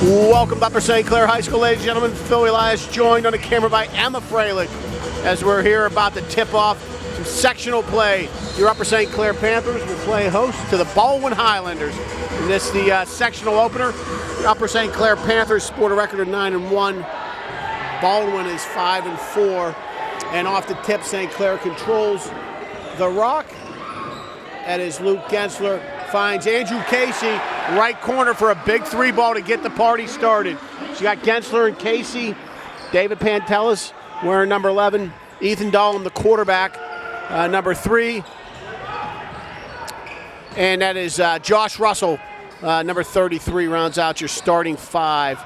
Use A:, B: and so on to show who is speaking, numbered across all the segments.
A: Welcome to Upper St. Clair High School, ladies and gentlemen. Phil Elias joined on the camera by Emma Freilich as we're here about to tip off some sectional play. Your Upper St. Clair Panthers will play host to the Baldwin Highlanders. And this is the sectional opener. The Upper St. Clair Panthers sport a record of 9-1. Baldwin is 5-4. And off the tip, St. Clair controls the rock. That is Luke Gensler. Finds Andrew Casey, right corner for a big three ball to get the party started. So you got Gensler and Casey, David Pantelis wearing number 11, Ethan Dahlem, the quarterback, number 3. And that is Josh Russell, number 33, rounds out your starting 5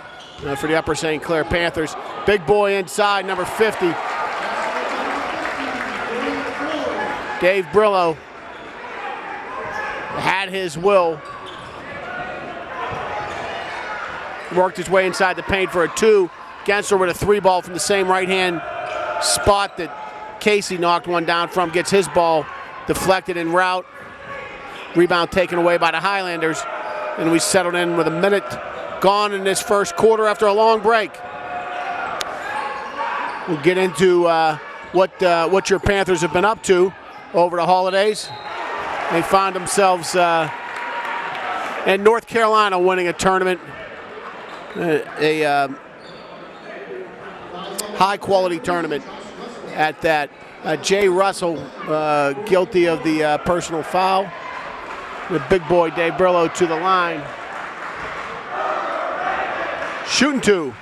A: for the Upper St. Clair Panthers. Big boy inside, number 50. Dave Brillo had his will. Worked his way inside the paint for a 2. Gensler with a 3 ball from the same right-hand spot that Casey knocked one down from. Gets his ball deflected en route. Rebound taken away by the Highlanders. And we settled in with a minute gone in this first quarter after a long break. We'll get into what your Panthers have been up to over the holidays. They find themselves in North Carolina winning a tournament, a high-quality tournament at that. Jay Russell guilty of the personal foul. The big boy Dave Brillo to the line. Shooting 2.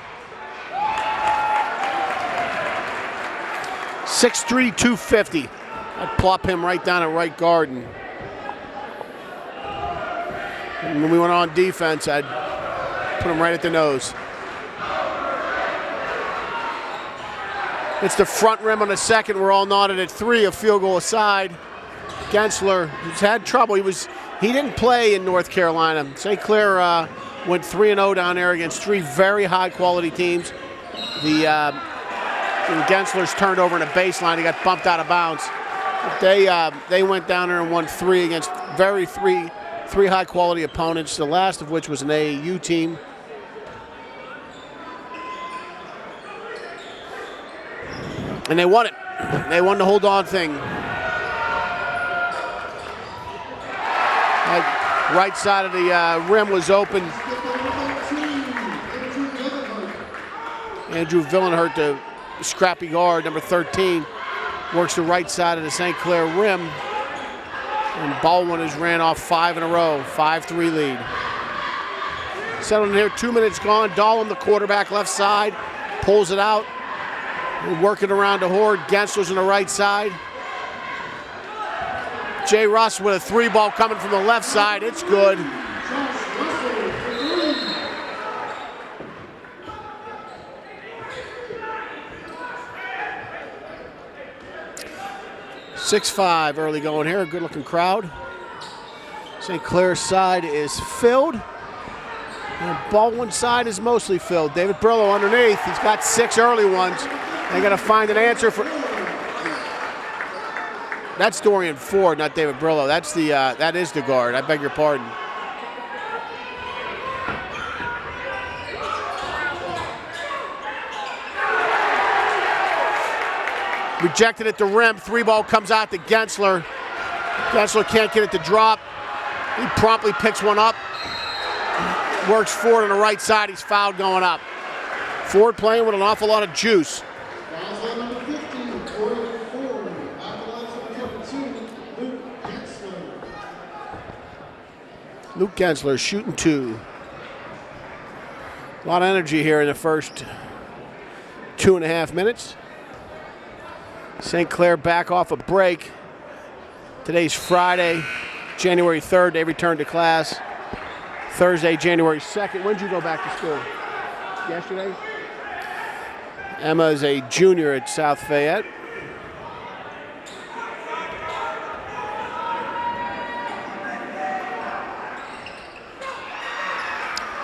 A: 6'3", 250. I'd plop him right down at right guard. And when we went on defense, I'd put him right at the nose. It's the front rim on the second. We're all nodded at 3, a field goal aside. Gensler has had trouble. He didn't play in North Carolina. St. Clair went 3-0 down there against 3 very high-quality teams. Gensler's turned over in a baseline. He got bumped out of bounds. They went down there and won 3 against three high-quality opponents, the last of which was an AAU team. And they won it. They won the whole darn thing. Right side of the rim was open. Andrew Villenhurt, the scrappy guard, number 13, works the right side of the St. Clair rim. And Baldwin has ran off 5 in a row, 5-3 lead. Settled in here, 2 minutes gone. Dahlem, the quarterback, left side, pulls it out. We're working around the horde. Gensler's on the right side. Jay Russ with a 3 ball coming from the left side. It's good. .65 early going here, a good looking crowd. St. Clair's side is filled. And Baldwin's side is mostly filled. David Brillo underneath, he's got 6 early ones. They gotta find an answer for, that's Dorian Ford, not David Brillo. That is the guard, I beg your pardon. Rejected at the rim, 3 ball comes out to Gensler. Gensler can't get it to drop. He promptly picks one up. Works Ford on the right side, he's fouled going up. Ford playing with an awful lot of juice. Luke Gensler shooting 2. A lot of energy here in the first 2.5 minutes. St. Clair back off a break. Today's Friday, January 3rd. They return to class. Thursday, January 2nd. When did you go back to school? Yesterday? Emma is a junior at South Fayette.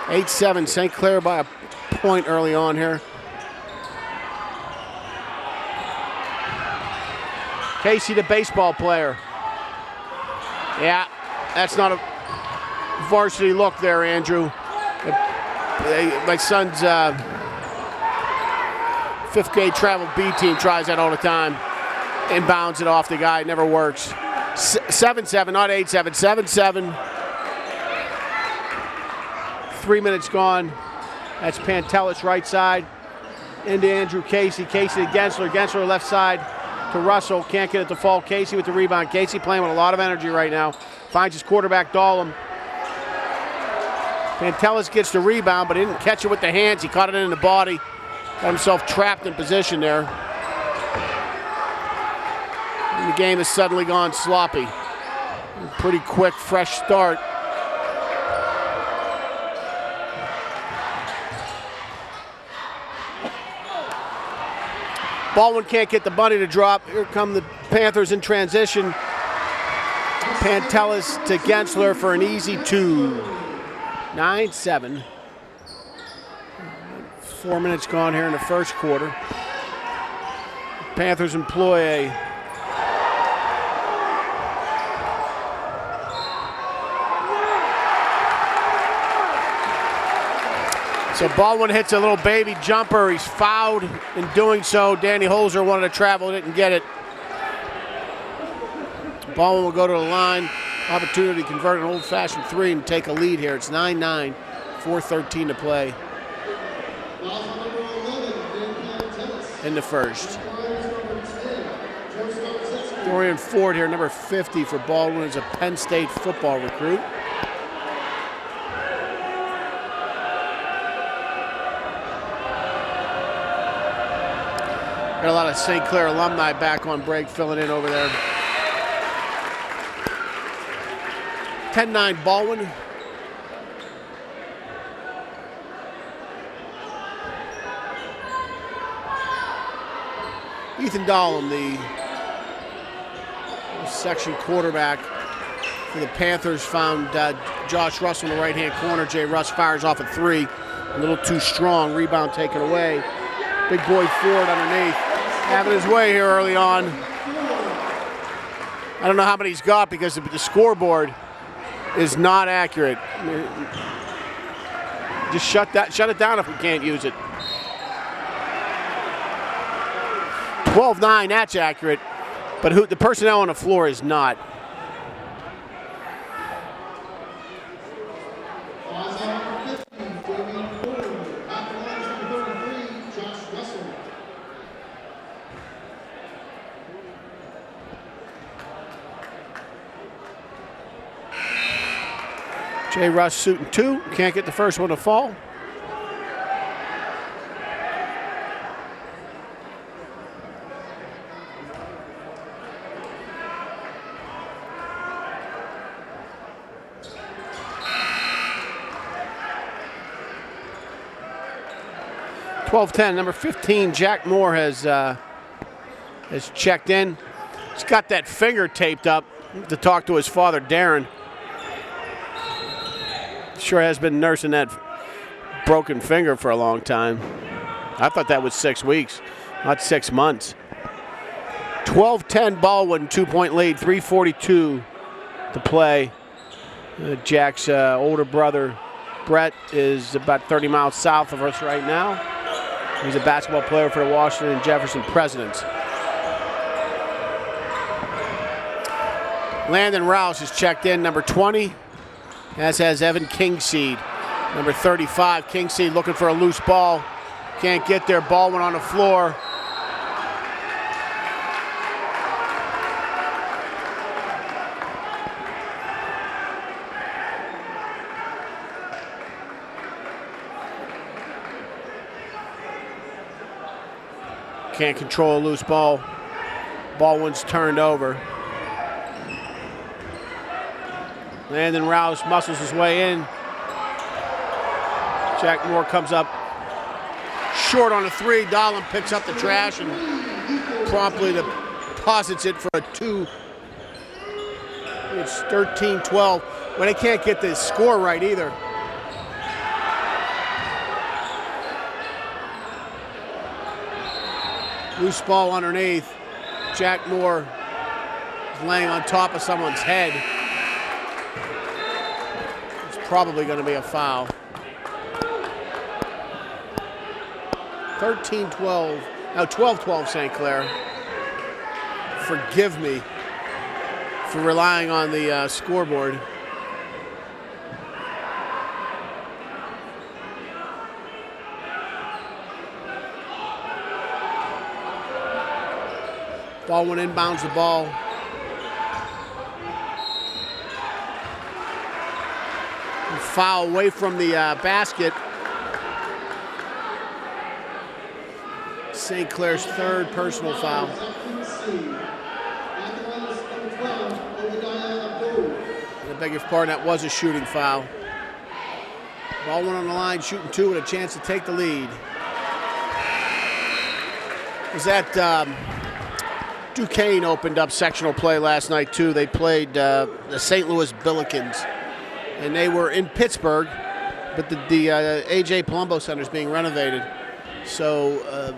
A: (8-7) St. Clair by a point early on here. Casey, the baseball player. Yeah, that's not a varsity look there, Andrew. My son's 5th grade travel B team tries that all the time. Inbounds it off the guy. It never works. 7-7, not 8-7. 7-7. 3 minutes gone. That's Pantelis right side. Into Andrew Casey. Casey to Gensler. Gensler left side to Russell. Can't get it to fall. Casey with the rebound. Casey playing with a lot of energy right now. Finds his quarterback, Dahlem. Pantelis gets the rebound, but he didn't catch it with the hands. He caught it in the body. Got himself trapped in position there. And the game has suddenly gone sloppy. Pretty quick, fresh start. Baldwin can't get the bunny to drop. Here come the Panthers in transition. Pantelis to Gensler for an easy 2. 9-7. 4 minutes gone here in the first quarter. Panthers employ a so Baldwin hits a little baby jumper. He's fouled in doing so. Danny Holzer wanted to travel, didn't get it. Baldwin will go to the line. Opportunity to convert an old-fashioned 3 and take a lead here. It's 9-9, 4:13 to play in the first. Dorian Ford here, number 50 for Baldwin, is a Penn State football recruit. Got a lot of St. Clair alumni back on break filling in over there. 10-9 Baldwin. Ethan Dahlem, the section quarterback for the Panthers, found Josh Russell in the right-hand corner. Jay Russ fires off a 3. A little too strong. Rebound taken away. Big boy Ford underneath. Having his way here early on. I don't know how many he's got because the scoreboard is not accurate. Just shut it down if we can't use it. 12-9, that's accurate, but the personnel on the floor is not. Jay Russ shooting 2, can't get the first one to fall. Number 15, Jack Moore has checked in. He's got that finger taped up to talk to his father, Darren. Sure has been nursing that broken finger for a long time. I thought that was 6 weeks, not 6 months. 12-10 Baldwin, 2-point lead, 3:42 to play. Jack's older brother, Brett, is about 30 miles south of us right now. He's a basketball player for the Washington and Jefferson Presidents. Landon Rouse has checked in, number 20, as has Evan Kingseed, number 35. Kingseed looking for a loose ball. Can't get there. Baldwin on the floor. Can't control a loose ball. Baldwin's turned over. Landon Rouse muscles his way in. Jack Moore comes up short on a 3. Dahlem picks up the trash and promptly deposits it for a 2. It's 13-12. But they can't get the score right either. Loose ball underneath. Jack Moore is laying on top of someone's head. It's probably going to be a foul. 13-12, no, 12-12 St. Clair. Forgive me for relying on the scoreboard. Baldwin inbounds the ball. Foul away from the basket. St. Clair's third personal foul. I beg your pardon, that was a shooting foul. Baldwin on the line, shooting two with a chance to take the lead. Was that Duquesne opened up sectional play last night too. They played the St. Louis Billikens, and they were in Pittsburgh, but the A.J. Palumbo Center is being renovated. So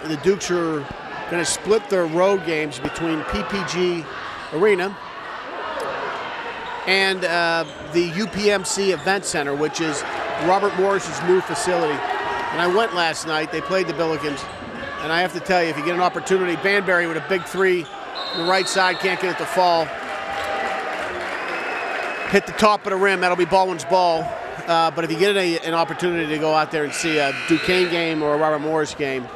A: the Dukes are going to split their road games between PPG Arena and the UPMC Event Center, which is Robert Morris's new facility. And I went last night. They played the Billikens. And I have to tell you, if you get an opportunity, Banbury with a big three on the right side, can't get it to fall. Hit the top of the rim, that'll be Baldwin's ball. But if you get an opportunity to go out there and see a Duquesne game or a Robert Morris game,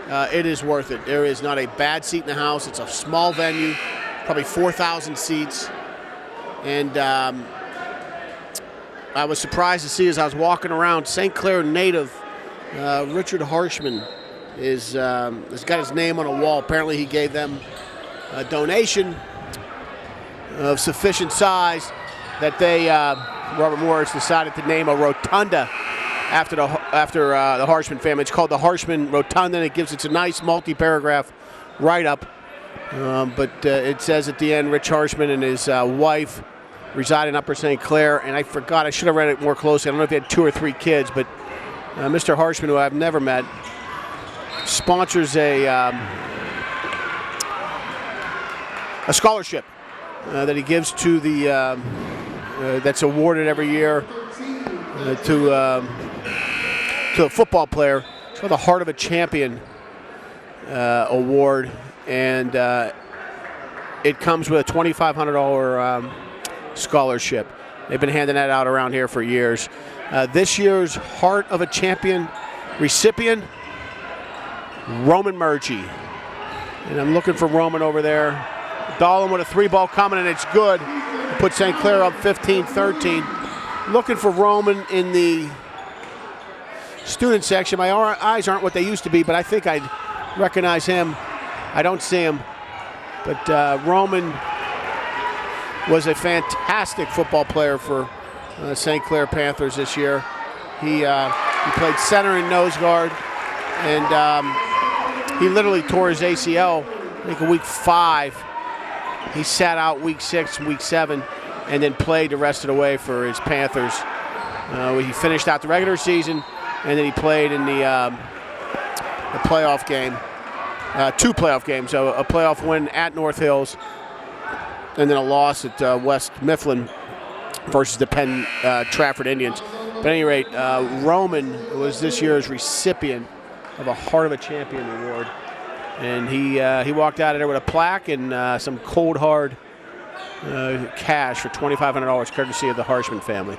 A: it is worth it. There is not a bad seat in the house. It's a small venue, probably 4,000 seats. And I was surprised to see as I was walking around, St. Clair native Richard Harshman has got his name on a wall. Apparently he gave them a donation of sufficient size that they, Robert Morris, decided to name a rotunda after the Harshman family. It's called the Harshman Rotunda, and it's a nice multi-paragraph write-up. But it says at the end, Rich Harshman and his wife reside in Upper St. Clair, and I forgot, I should have read it more closely. I don't know if they had 2 or 3 kids, but Mr. Harshman, who I've never met, sponsors a scholarship that he gives to the that's awarded every year to a football player. It's called the Heart of a Champion award, and it comes with a $2,500 scholarship. They've been handing that out around here for years. This year's Heart of a Champion recipient, Roman Murgy. And I'm looking for Roman over there. Dahlem with a 3-ball coming, and it's good. Put St. Clair up 15-13. Looking for Roman in the student section. My eyes aren't what they used to be, but I think I'd recognize him. I don't see him. But Roman was a fantastic football player for St. Clair Panthers this year. He played center and nose guard, and he literally tore his ACL, I think, in week 5. He sat out week 6, week 7, and then played the rest of the way for his Panthers. He finished out the regular season, and then he played in the playoff game, 2 playoff games, so a playoff win at North Hills, and then a loss at West Mifflin versus the Penn Trafford Indians. But at any rate, Roman was this year's recipient of a Heart of a Champion award. And he walked out of there with a plaque and some cold, hard cash for $2,500, courtesy of the Harshman family.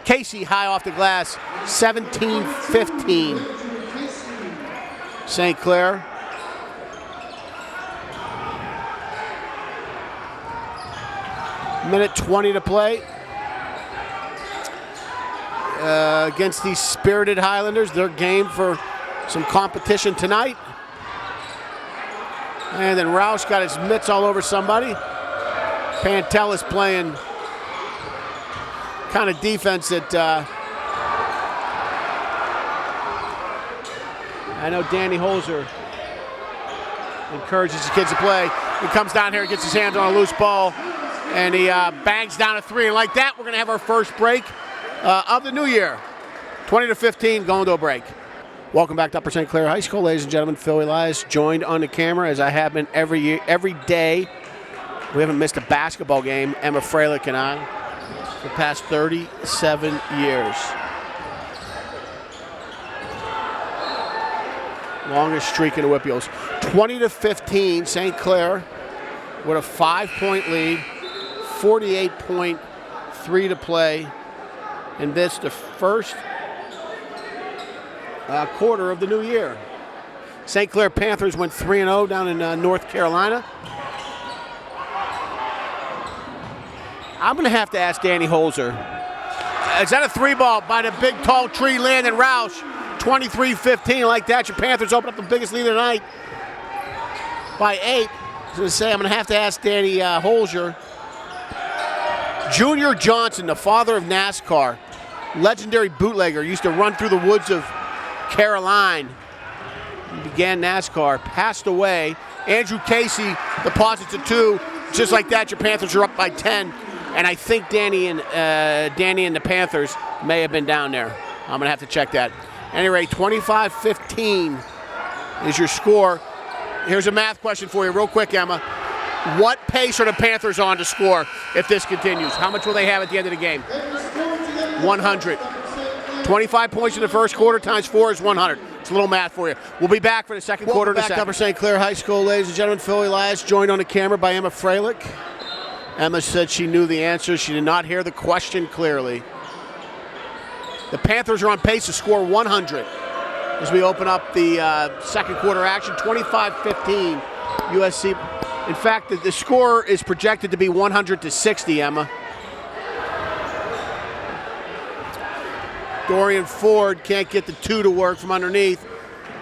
A: Casey high off the glass, 17-15. St. Clair. Minute 20 to play. Against these spirited Highlanders. They're game for some competition tonight. And then Roush got his mitts all over somebody. Pantel is playing kind of defense that I know Danny Holzer encourages his kids to play. He comes down here and gets his hands on a loose ball, and he bangs down a 3. And like that, we're going to have our first break of the new year. 20-15, going to a break. Welcome back to Upper St. Clair High School, ladies and gentlemen. Phil Elias joined on the camera, as I have been every day. We haven't missed a basketball game, Emma Freilich and I, for the past 37 years. Longest streak in the Whippeals. 20-15, St. Clair with a 5-point lead. 48.3 to play. And this the first quarter of the new year. St. Clair Panthers went 3-0 down in North Carolina. I'm going to have to ask Danny Holzer. Is that a 3-ball by the big, tall tree, Landon Roush? 23-15, like that. Your Panthers open up the biggest lead of the night by 8. I was going to say, I'm going to have to ask Danny Holzer. Junior Johnson, the father of NASCAR, legendary bootlegger, used to run through the woods of Caroline. He began NASCAR, passed away. Andrew Casey deposits a 2. Just like that, your Panthers are up by 10. And I think Danny and the Panthers may have been down there. I'm going to have to check that. Anyway, 25-15 is your score. Here's a math question for you real quick, Emma. What pace are the Panthers on to score if this continues? How much will they have at the end of the game? 100. 25 points in the first quarter times 4 is 100. It's a little math for you. We'll be back for the second quarter. Back Upper St. Clair High School, ladies and gentlemen. Phil Elias joined on the camera by Emma Freilich. Emma said she knew the answer. She did not hear the question clearly. The Panthers are on pace to score 100 as we open up the second quarter action. 25-15 USC. In fact, the score is projected to be 100-60, Emma. Dorian Ford can't get the 2 to work from underneath.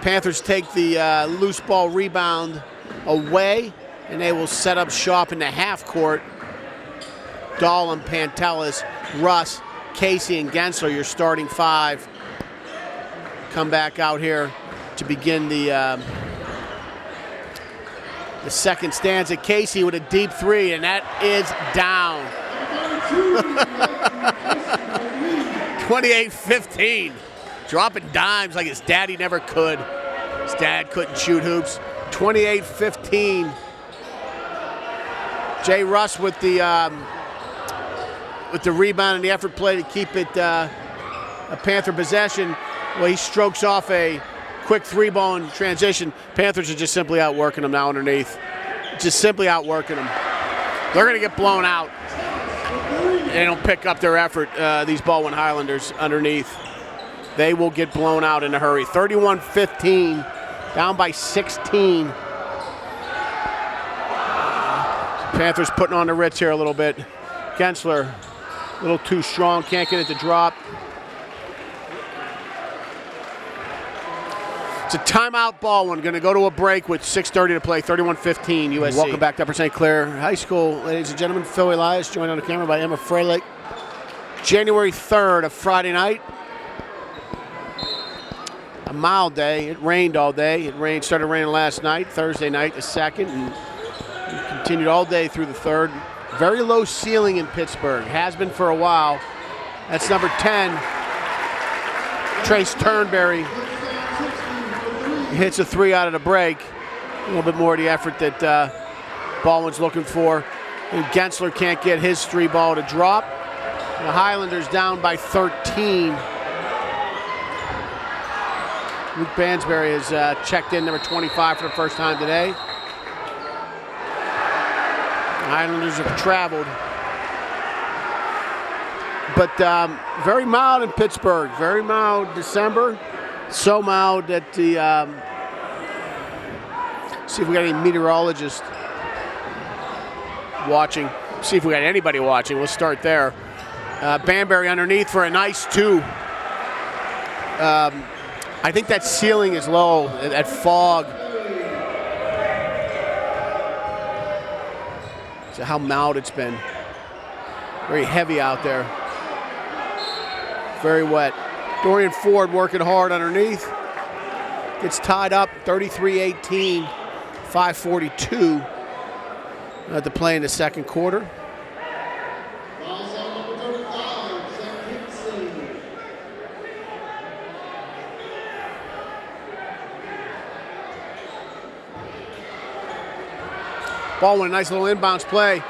A: Panthers take the loose ball rebound away, and they will set up shop in the half court. Dahlem, Pantelis, Russ, Casey, and Gensler, your starting 5, come back out here to begin the second stanza. Casey with a deep 3, and that is down. 28-15. Dropping dimes like his daddy never could. His dad couldn't shoot hoops. 28-15. Jay Russ with the rebound and the effort play to keep it a Panther possession. Well, he strokes off a quick 3-ball in transition. Panthers are just simply outworking them now underneath. Just simply outworking them. They're going to get blown out. They don't pick up their effort, these Baldwin Highlanders underneath. They will get blown out in a hurry. 31-15, down by 16. Panthers putting on the Ritz here a little bit. Gensler, a little too strong, can't get it to drop. It's a timeout, Baldwin. Going to go to a break with 6:30 to play, 31-15 USC. Welcome back to Upper St. Clair High School. Ladies and gentlemen, Phil Elias, joined on the camera by Emma Freilich. January 3rd, a Friday night. A mild day. It rained all day. It started raining last night, Thursday night, the 2nd, and continued all day through the 3rd. Very low ceiling in Pittsburgh. Has been for a while. That's number 10, Trace Turnberry. Hits a 3 out of the break. A little bit more of the effort that Baldwin's looking for. And Gensler can't get his 3-ball to drop. The Highlanders down by 13. Luke Bansberry has checked in, number 25 for the first time today. The Highlanders have traveled. But very mild in Pittsburgh. Very mild December. So mild that the, see if we got any meteorologists watching. See if we got anybody watching. We'll start there. Banbury underneath for a nice 2. I think that ceiling is low, that fog. So how mild it's been. Very heavy out there. Very wet. Dorian Ford working hard underneath. Gets tied up, 33-18, 5:42 to play in the second quarter. Baldwin, a nice little inbounds play.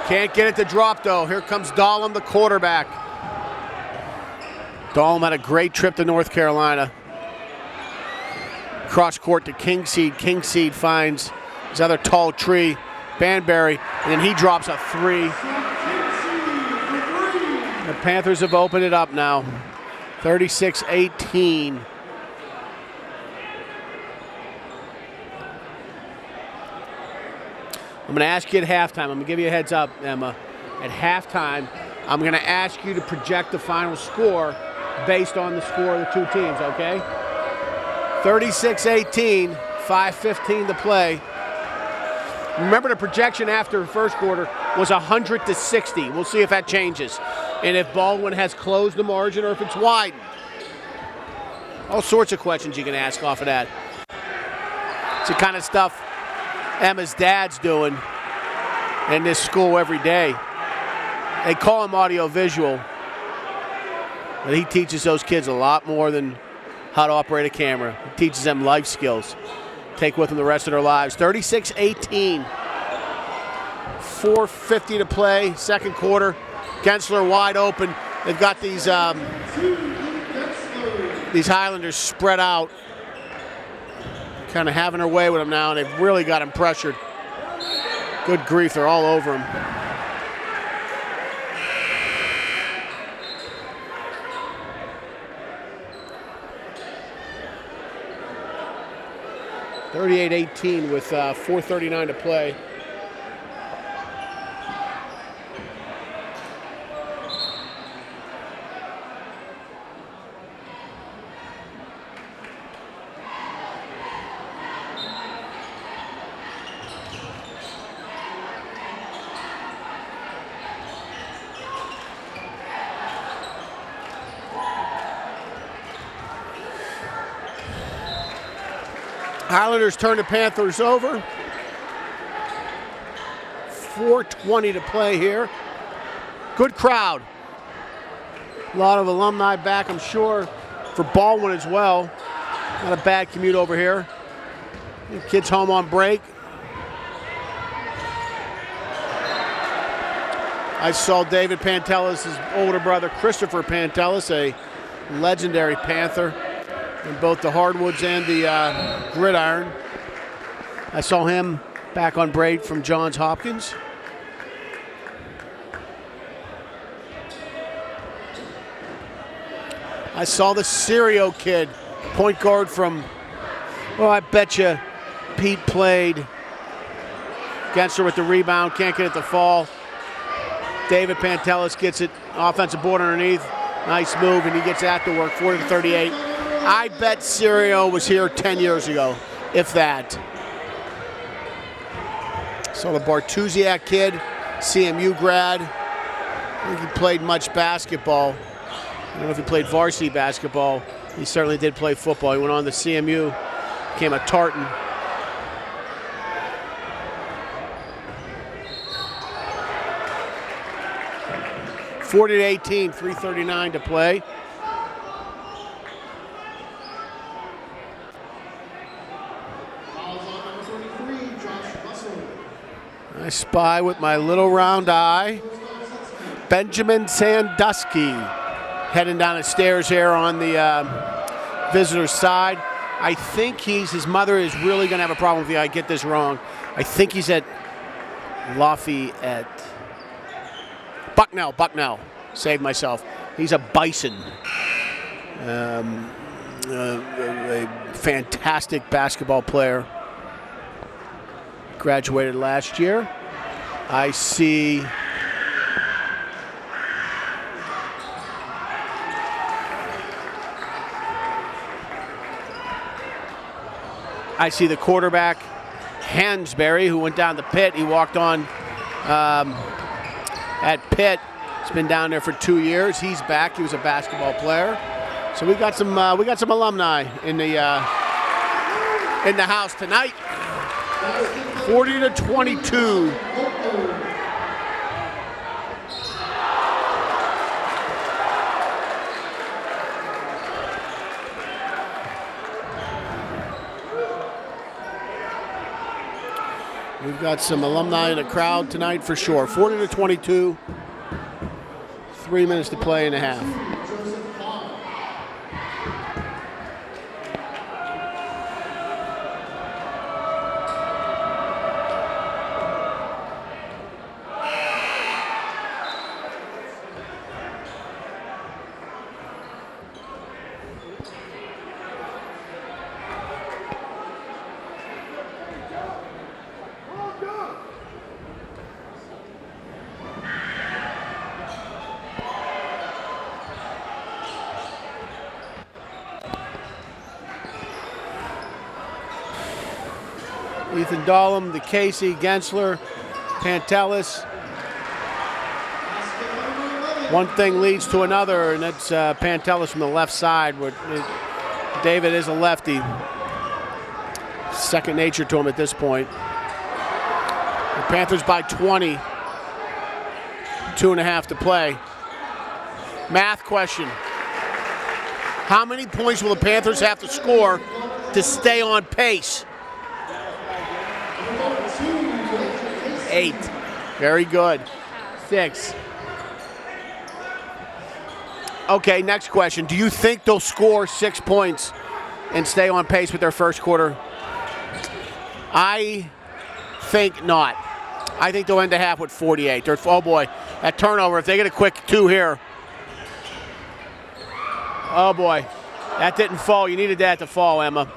A: Can't get it to drop, though. Here comes Dahlem, the quarterback. Dahlem had a great trip to North Carolina. Cross court to King Seed. King Seed finds his other tall tree, Banbury, and then he drops a three. The Panthers have opened it up now. 36-18. I'm going to ask you at halftime. I'm going to give you a heads up, Emma. At halftime, I'm going to ask you to project the final score based on the score of the two teams, okay? 36-18, 5:15 to play. Remember, the projection after the first quarter was 100-60. We'll see if that changes. And if Baldwin has closed the margin or if it's widened. All sorts of questions you can ask off of that. It's the kind of stuff Emma's dad's doing in this school every day. They call him audio-visual, but he teaches those kids a lot more than how to operate a camera. He teaches them life skills. Take with them the rest of their lives. 36-18, 4:50 to play, second quarter. Gensler wide open. They've got these Highlanders spread out, kind of having their way with them now, and they've really got him pressured. Good grief, they're all over him. (38-18) with 4:39 to play. Highlanders turn the Panthers over. 4:20 to play here. Good crowd. A lot of alumni back, I'm sure, for Baldwin as well. Not a bad commute over here. Kids home on break. I saw David Pantelis' older brother, Christopher Pantelis, a legendary Panther in both the hardwoods and the gridiron. I saw him back on break from Johns Hopkins. I saw the Serio kid, point guard from, well, I bet you Pete played. Gensler with the rebound, can't get it to fall. David Pantelis gets it, offensive board underneath. Nice move, and he gets that to work, 40-38. I bet Serio was here 10 years ago, if that. So the Bartusiak kid, CMU grad. I think he played much basketball. I don't know if he played varsity basketball. He certainly did play football. He went on to CMU, became a Tartan. (40-18), 3:39 to play. I spy with my little round eye Benjamin Sandusky heading down the stairs here on the visitor's side. I think his mother is really going to have a problem if I get this wrong. I think he's at Lafayette. Bucknell. Saved myself. He's a Bison. A fantastic basketball player. Graduated last year. I see the quarterback, Hansberry, who went down to Pitt. He walked on at Pitt. He's been down there for 2 years. He's back. He was a basketball player. So we got some alumni in the house tonight. 40-22. We've got some alumni in the crowd tonight for sure. 40-22. 3 minutes to play and a half. Ethan Dahlem, the Casey, Gensler, Pantelis. One thing leads to another, and that's Pantelis from the left side. David is a lefty. Second nature to him at this point. The Panthers by 20. 2.5 to play. Math question. How many points will the Panthers have to score to stay on pace? 8. Very good. 6. Okay, next question. Do you think they'll score 6 points and stay on pace with their first quarter? I think not. I think they'll end the half with 48. Oh boy, that turnover, if they get a quick 2 here. Oh boy, that didn't fall. You needed that to fall, Emma.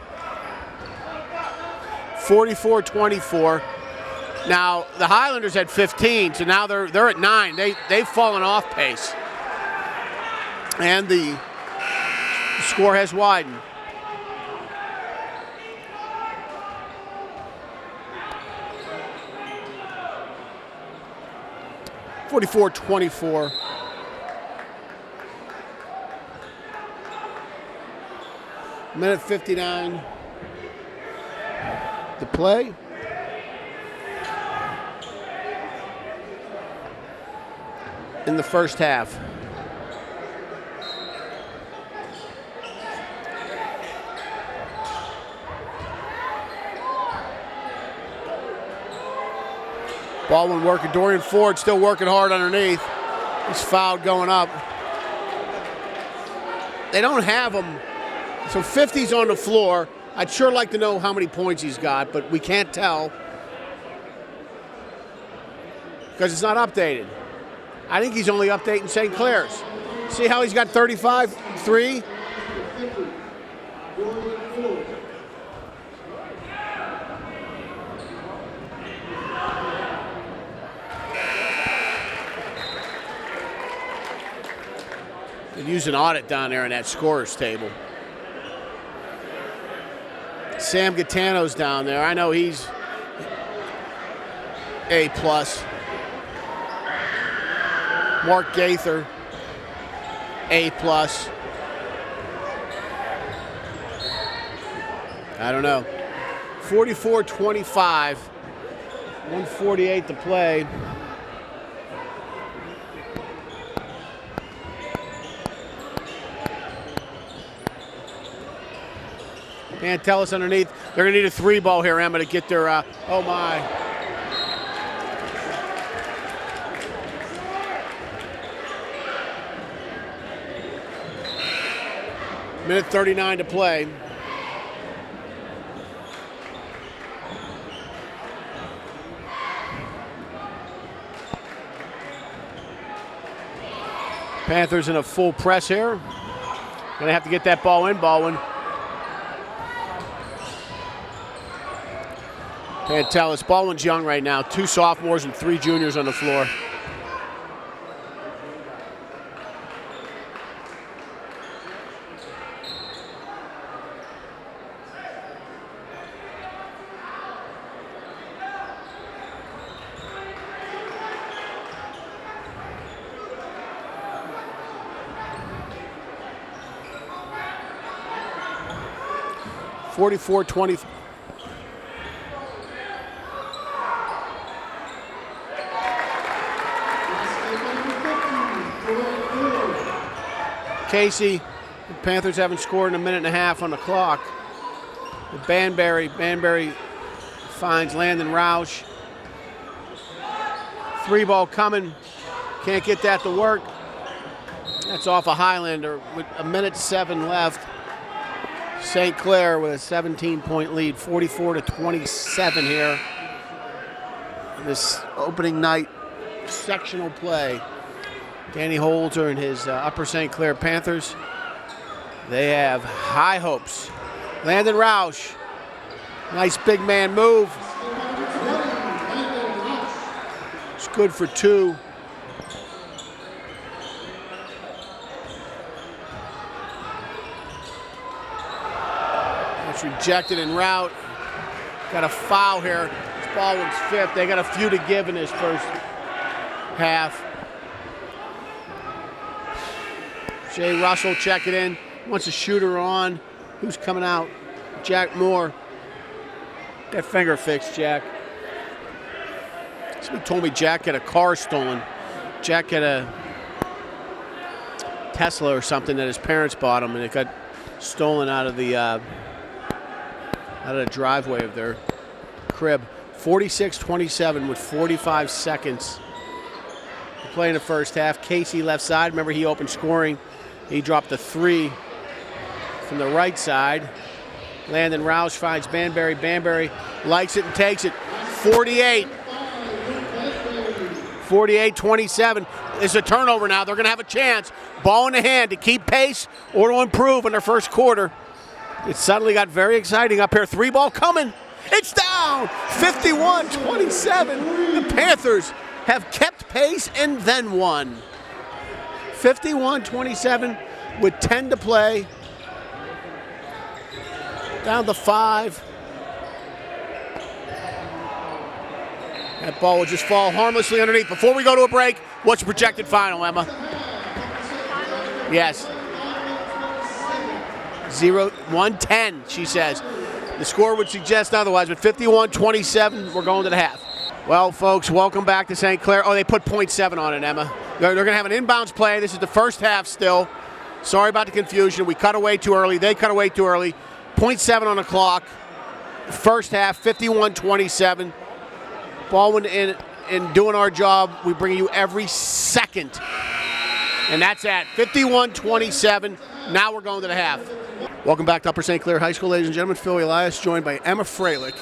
A: 44-24. Now, the Highlanders had 15, so now they're at 9. They've fallen off pace. And the score has widened. (44-24). Minute 59 to play. In the first half. Baldwin working, Dorian Ford still working hard underneath. He's fouled going up. They don't have him. So 50's on the floor. I'd sure like to know how many points he's got, but we can't tell because it's not updated. I think he's only updating St. Clair's. See how he's got 35, 3? Could use an audit down there in that scorer's table. Sam Gaetano's down there. I know he's A+. Mark Gaither, A+. I don't know. 44-25, 1:48 to play. Pantelis underneath. They're going to need a 3-ball here, Emma, to get their, oh my. Minute 39 to play. Panthers in a full press here. Going to have to get that ball in, Baldwin. Pantelis. Baldwin's young right now. 2 sophomores and 3 juniors on the floor. (44-20). Casey, the Panthers haven't scored in a minute and a half on the clock. Banbury finds Landon Roush. 3-ball coming, can't get that to work. That's off a Highlander with a minute 7 left. St. Clair with a 17-point lead, 44-27 here. In this opening night sectional play. Danny Holzer and his Upper St. Clair Panthers. They have high hopes. Landon Roush, nice big man move. It's good for 2. It's rejected en route. Got a foul here. It's Baldwin's fifth. They got a few to give in this first half. Jay Russell checking in. Wants a shooter on. Who's coming out? Jack Moore. That finger fixed, Jack. Somebody told me Jack had a car stolen. Jack had a Tesla or something that his parents bought him, and it got stolen out of the driveway of their crib. 46-27 with 45 seconds to play in the first half. Casey left side. Remember, he opened scoring. He dropped a three from the right side. Landon Roush finds Banbury. Banbury likes it and takes it. 48-27. It's a turnover now. They're going to have a chance. Ball in the hand to keep pace or to improve in their first quarter. It suddenly got very exciting up here. Three ball coming. It's down. 51-27. The Panthers have kept pace and then won. 51-27 with 10 to play. Down to 5. That ball will just fall harmlessly underneath. Before we go to a break, what's your projected final, Emma? Yes. 110, she says. The score would suggest otherwise, but 51-27, we're going to the half. Well, folks, welcome back to St. Clair. Oh, they put .7 on it, Emma. They're going to have an inbounds play. This is the first half still. Sorry about the confusion. We cut away too early. They cut away too early. .7 on the clock. First half, 51-27. Baldwin in doing our job. We bring you every second. And that's at 51-27. Now we're going to the half. Welcome back to Upper St. Clair High School, ladies and gentlemen. Phil Elias joined by Emma Freilich.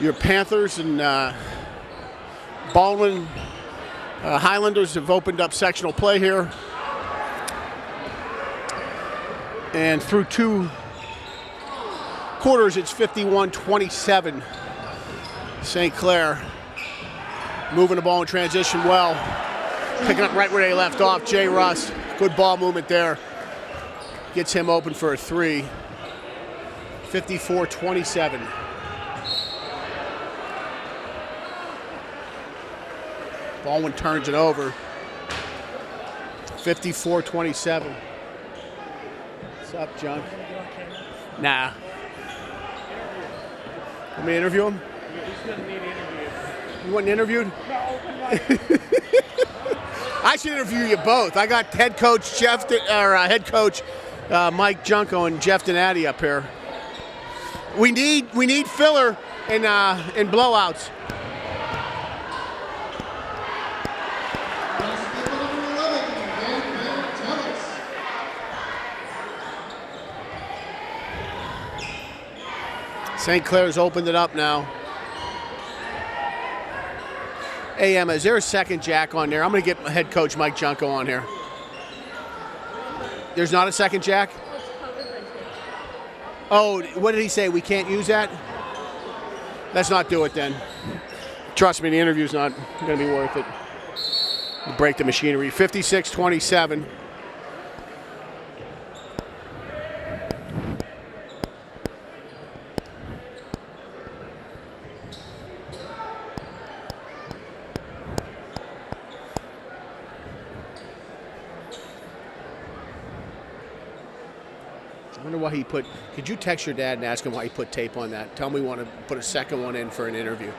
A: Your Panthers and Baldwin Highlanders have opened up sectional play here. And through two quarters, it's 51-27. St. Clair moving the ball in transition well. Picking up right where they left off. Jay Russ, good ball movement there. Gets him open for a three. 54-27. Baldwin turns it over. 54-27. What's up, Junk? Nah. Let me interview him? You wasn't interviewed? No. I should interview you both. I got head coach Mike Junko and Jeff Donati up here. We need filler in blowouts. St. Clair's opened it up now. Hey, Emma, is there a second jack on there? I'm going to get head coach Mike Junko on here. There's not a second jack? Oh, what did he say? We can't use that? Let's not do it then. Trust me, the interview's not going to be worth it. You break the machinery. 56-27. I wonder why he put, could you text your dad and ask him why he put tape on that? Tell me we want to put a second one in for an interview.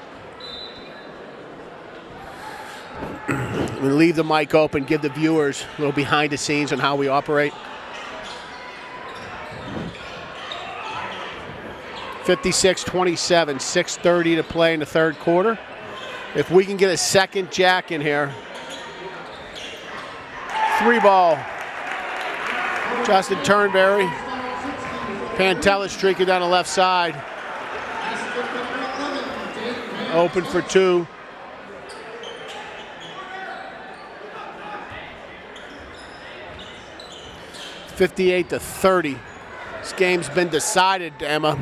A: I'm going to leave the mic open, give the viewers a little behind the scenes on how we operate. 56-27, 6:30 to play in the third quarter. If we can get a second jack in here. Three ball. Justin Turnberry. Pantella streaking down the left side. Open for two. (58-30). This game's been decided, Emma.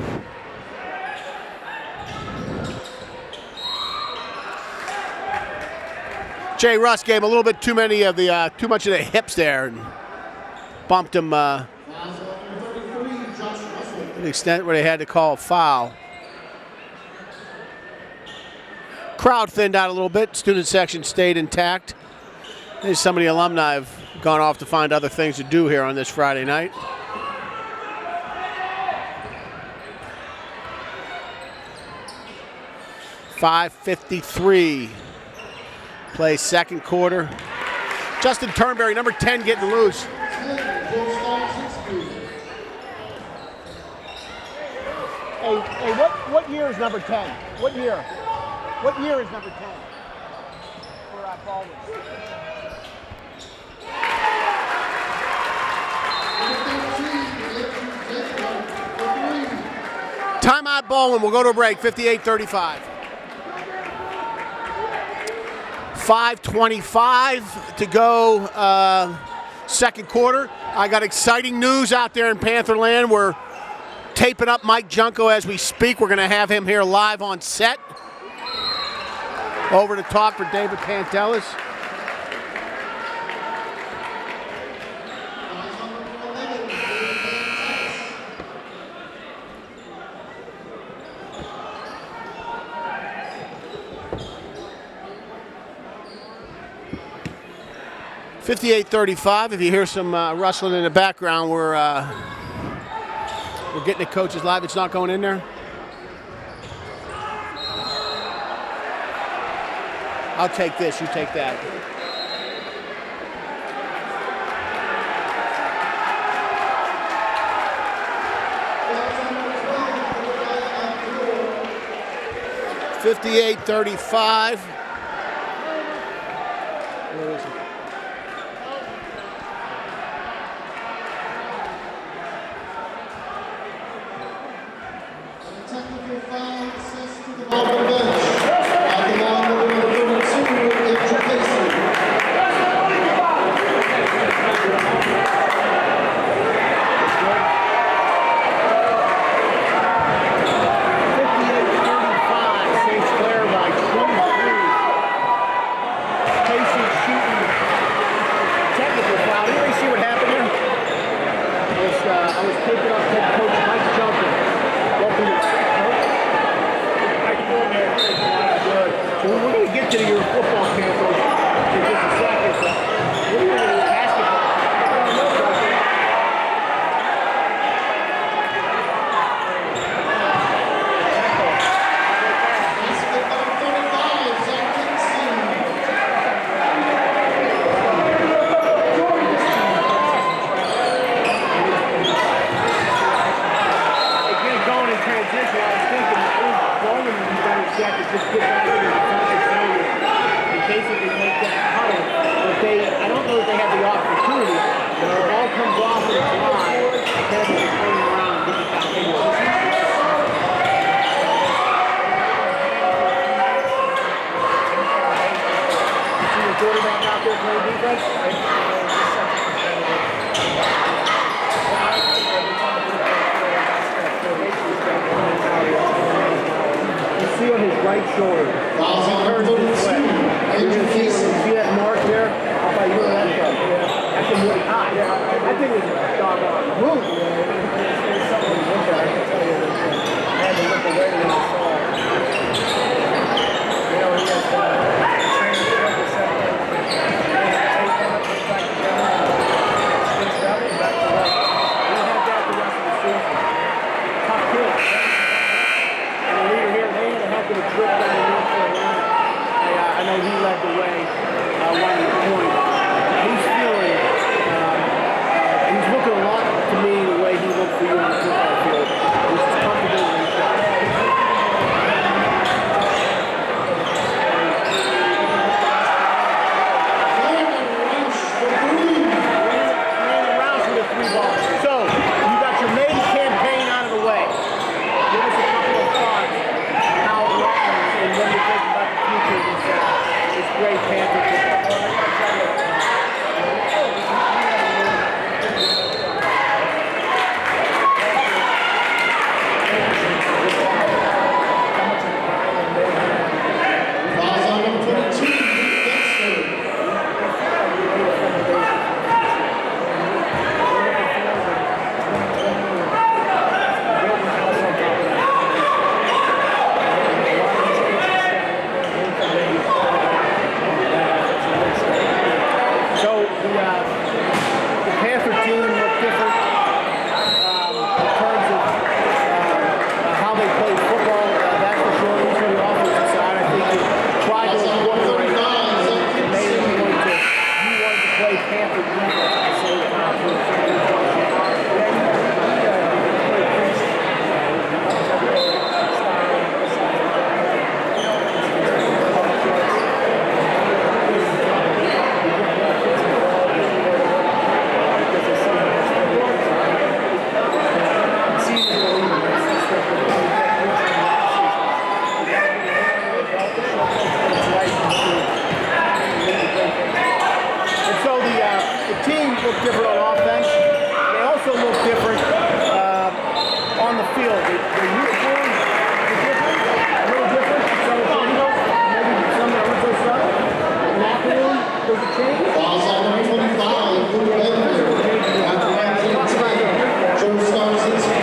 A: Jay Russ gave him a little bit too much of the hips there and bumped him. the extent where they had to call a foul. Crowd thinned out a little bit. Student section stayed intact. Maybe some of the alumni have gone off to find other things to do here on this Friday night. .553. Play second quarter. Justin Turnberry, number 10, getting loose. Hey, what year is number 10? What year? What year is number 10 for Baldwin? Timeout Baldwin. We'll go to a break. 58-35. 5:25 to go, second quarter. I got exciting news out there in Pantherland. We're taping up Mike Junko as we speak. We're going to have him here live on set. Over to talk for David Pantelis. .58-35. If you hear some rustling in the background, we're getting the coaches live. It's not going in there. I'll take this. You take that. .58-35. Where is it?
B: Technical foul assessed to the Baldwin bench. At the line number 32, Education.
A: St. Clair by 23. Casey shooting technical foul. Did you see what happened here? I was taking up head coach Mike Junko. So we're going to get to your football campus in just a second. So we're going to basketball. Again, going in transition, I was thinking Baldwin would be better set to just get back into the defensive zone and basically make that huddle. But I don't know if they have the opportunity. When the ball comes off and it's live, Kevin is turning around and getting back into it. You see the quarterback out there playing defense? See on his right shoulder. He turns this way. You're going to see that mark there? How about you that from? That's a really high. That thing was doggone move. There's something to look at. I can tell you this. I had to look away when I saw it. You know, he has trained to represent him. Take one up and back together. Spins out and back to right. We'll have that the rest of the season. Top kid. And the leader here, they had a heck of a trip down the North Carolina. I know he led the way. look different on offense. They also look different on the field. Their uniforms are different, a little different. So maybe some that aren't so subtle. Locker room, there's a change.
B: Fouls on number 25, Luke Bender. After line 18, Joe Starzinski.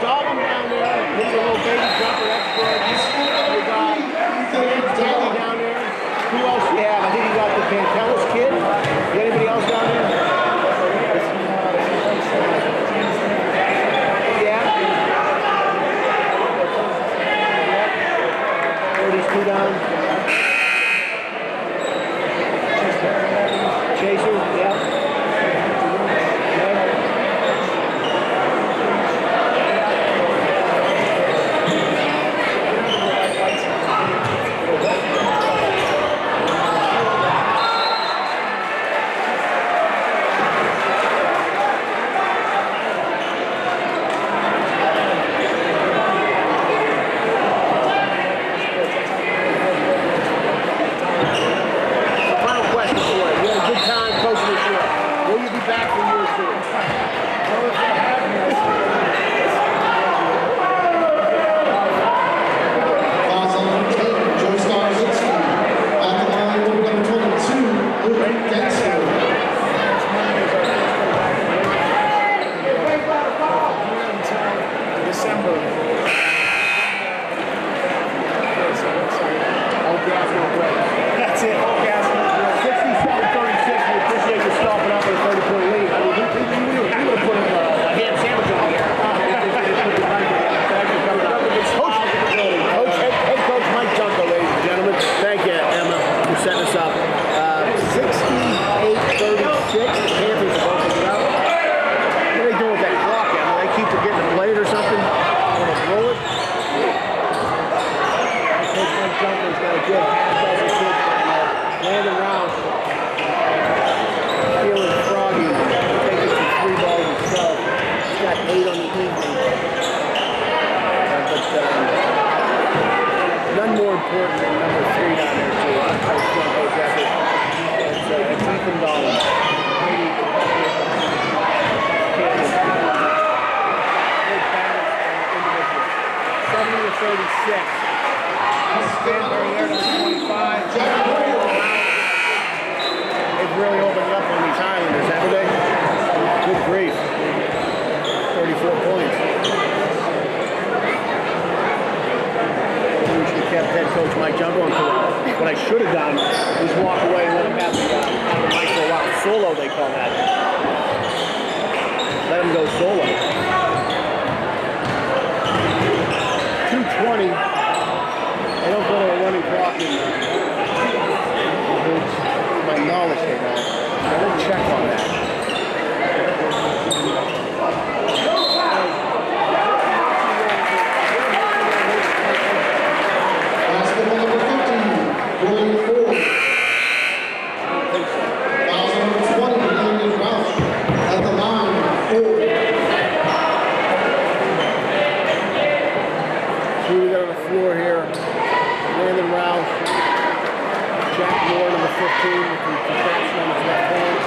A: Baldwin down there. He's a little baby jumper. That's good. You got Danny down there. Who else do you have? I think you got the Pantelis kid. You got anybody else down there? Yeah. These two down. Chaser. Yeah. Back for years too.
B: Fouls on number 10, Joe Starzinski. At the line, number 22, Luke Genster.
C: December.
A: All gas, no brakes.
C: That's it. All gas.
A: 67-36. We appreciate you stopping up with a 30-point lead. I mean, we would have put a ham sandwich on here. Head coach Mike Junko, ladies and gentlemen. Thank you, Emma, for setting us up. 68-36. The Panthers are opening it up. What are they doing with that clock, Emma? They keep forgetting to play it or something? Want to roll it? Coach Mike Junko's got a good half-dozen kids landing around. Feeling froggy, taking some 3 balls himself. He's got 8 on the evening. None more important than number 3 down there, too. Coach Junko's effort. It's Ethan Baldwin. 70-36. Stanbury there to 25. They've really opened up on these Highlanders, haven't they? Good grief. 34 points. We should have kept head coach Mike Junko on court. What I should have done was walk away and let him have the mic for a while. Solo, they call that. Let him go solo. 2:20. Jack Moore, number 15, with the contraption on his left hand.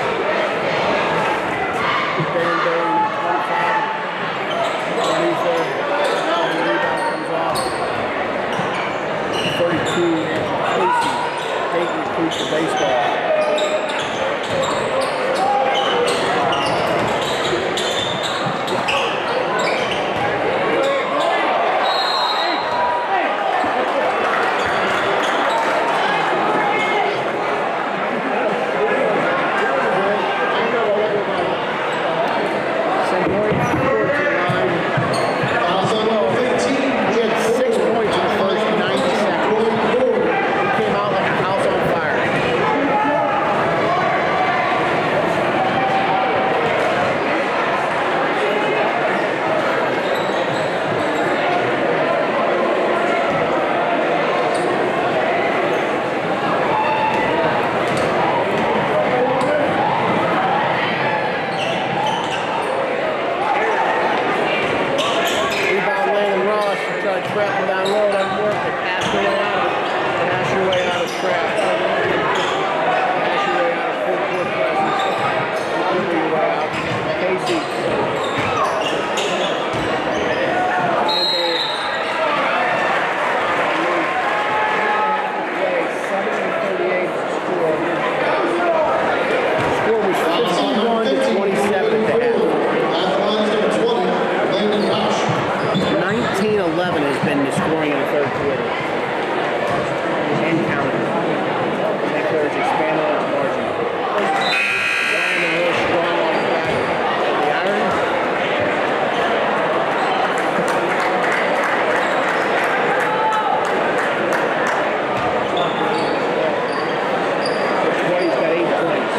A: Ben Berry, number 25. Underneath there. The rebound comes off. 32, Andrew Casey. Dayton recruits for baseball. Trap him down low, doesn't work. They pass your way out of it. Pass your way out of trap. Pass your way out of full court presence. Under your way out. Casey. And they play 7:38 score. Score was 51-27 at the half. 19-11 has been the scoring in the third quarter. And counting. St. Clair's expanded on the margin. Ryan and Will strong off the back of the iron. He's got 8 points.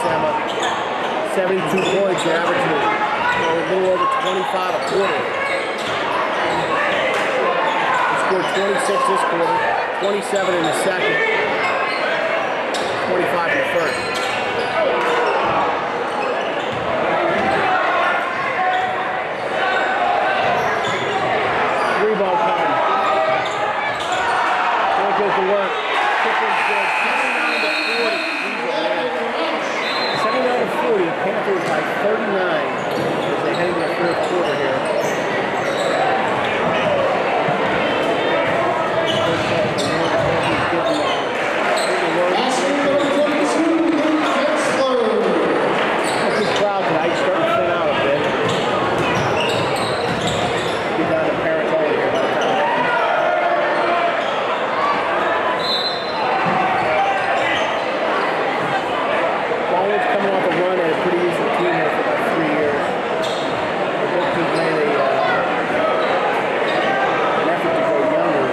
A: points, Emma. 72 points, you're averaging a little over 25 a quarter. You scored 26 this quarter, 27 in the second, 25 in the first. Three-ball time. There goes the work. Kipling's good. 79-40. 79-40. Panthers by 39 as they head into the fourth quarter here. Crowd tonight starting to thin out a bit. Get down to parents all here. Baldwin's coming off a run at a pretty easy team here for about 3 years. They both teams made an effort to go younger.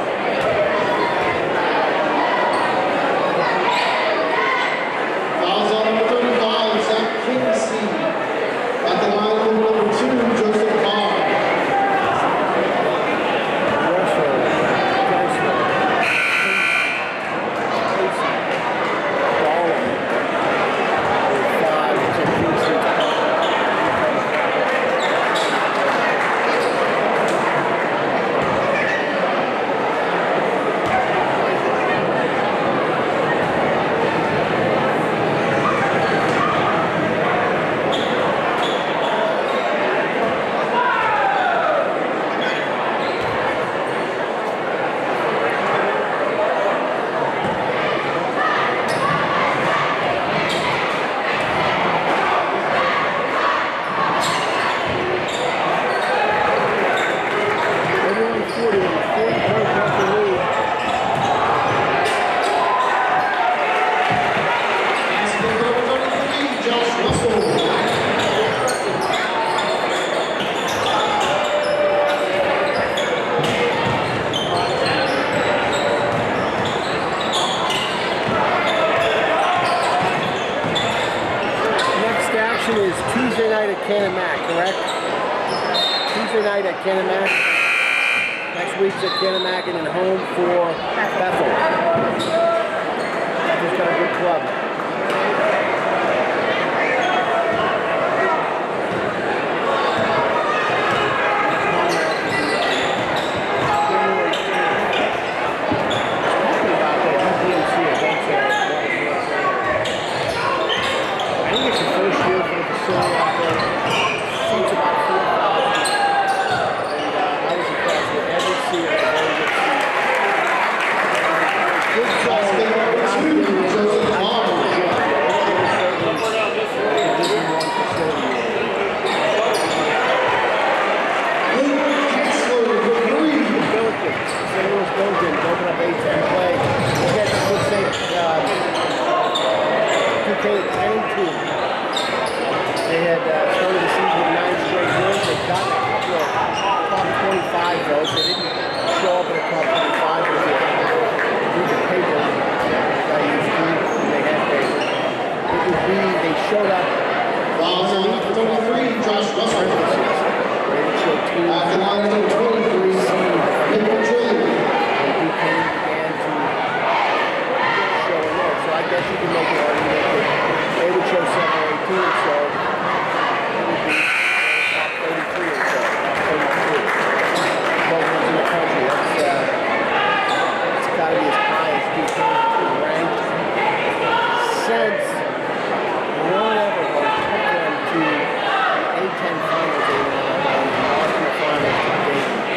B: Fouls on number 35, Zach Kinsey. At the line of number 2, Joseph Barr.
A: Is Tuesday night at Canamac, correct? Tuesday night at Canamac. Next week's at Canamac and then home for Bethel. Bethel's got a good club. They had started the season with 9 straight wins. They got a couple of top 25 though, so they didn't show up in the top 25. But they did the paper. They used to, they had paper. It would be, they showed up underneath the
B: 23, Josh Russell.
A: They would show teams.
B: At the line of 23, Nick Trilling.
A: And Duquesne began to show in there. So I guess you can make an argument that they would show 7 or 8 teams, so it would be top 33 or so, top 32. Baldwin's in the country. That's got to be as high as Duquesne is ranked since Ron Everhart took them to the A-10 finals. They lost in the finals to Dayton.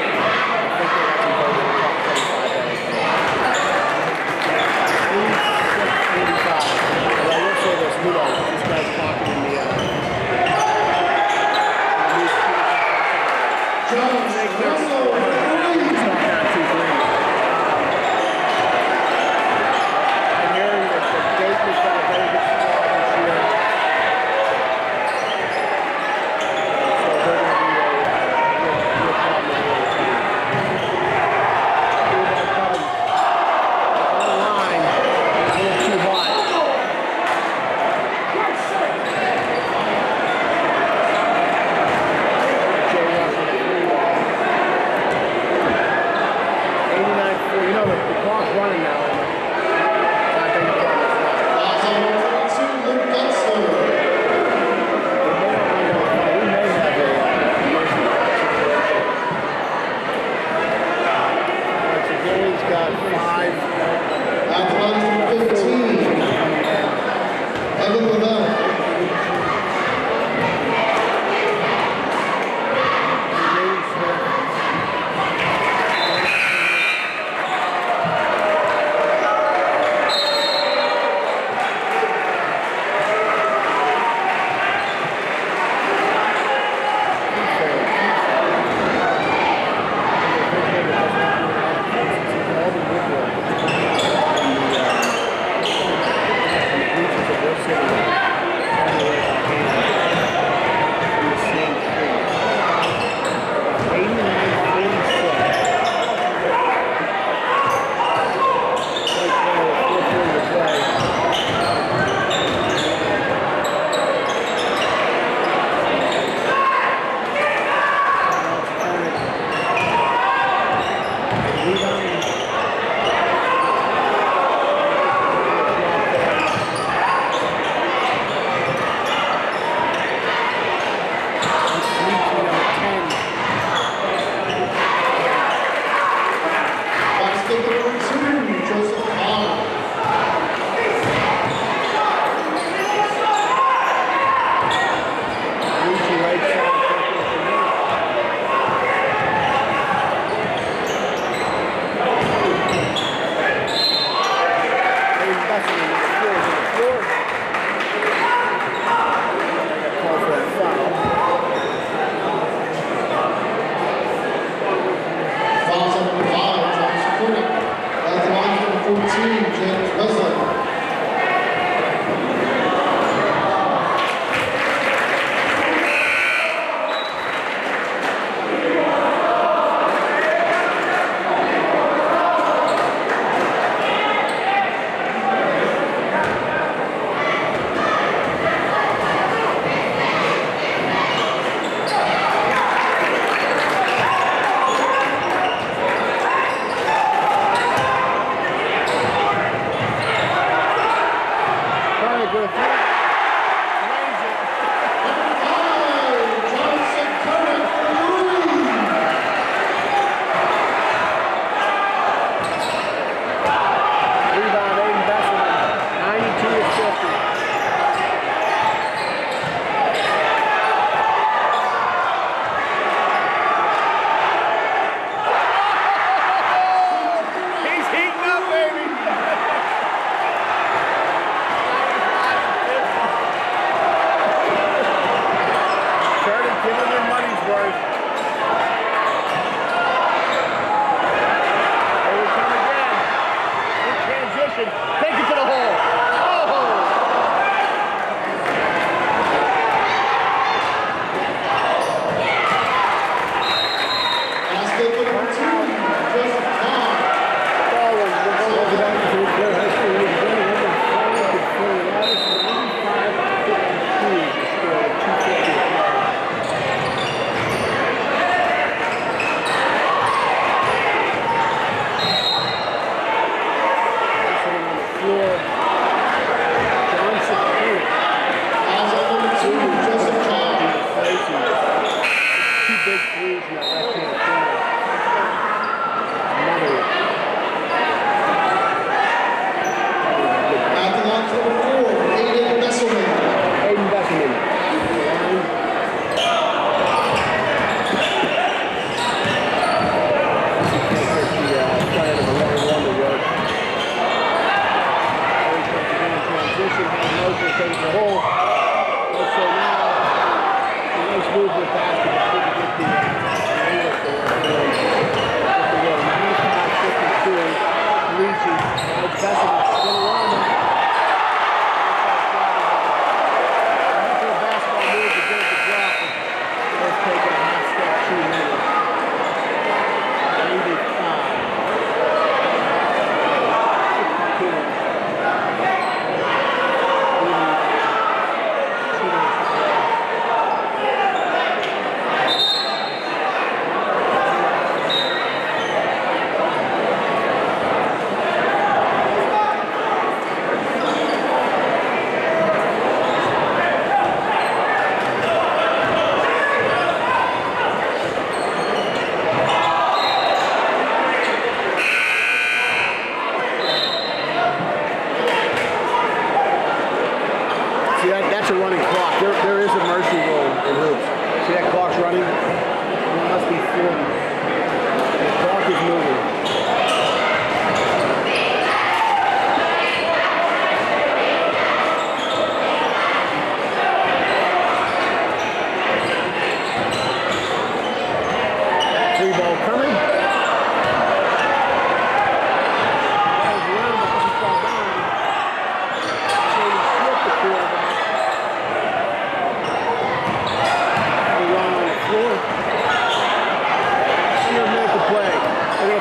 A: everybody. It must be 40. The clock is moving. Free ball coming.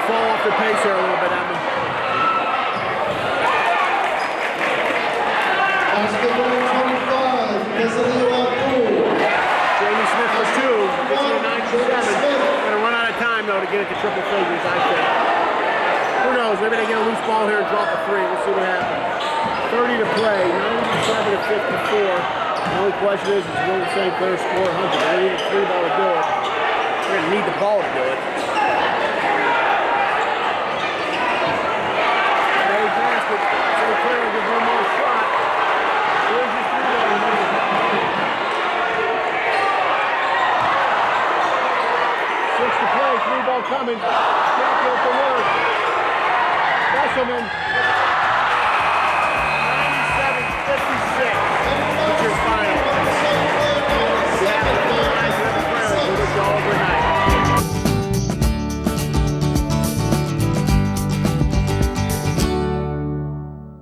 A: Fall off the pace here a little bit, Emma.
B: Basket number 25,
A: Jamie Smith for 2. Gets you to 9-7. Gonna run out of time though to get it to triple figures, I think. Who knows? Maybe they get a loose ball here and drop a 3. We'll see what happens. 30 to play. 97 to 54. The only question is will the St. Clair score 100? They need a 3 ball to do it. They're gonna need the ball to do it. St. Clair will give one more shot. Here's your 3 ball. 6 to play, 3 ball coming. Can't get the work. Besselman.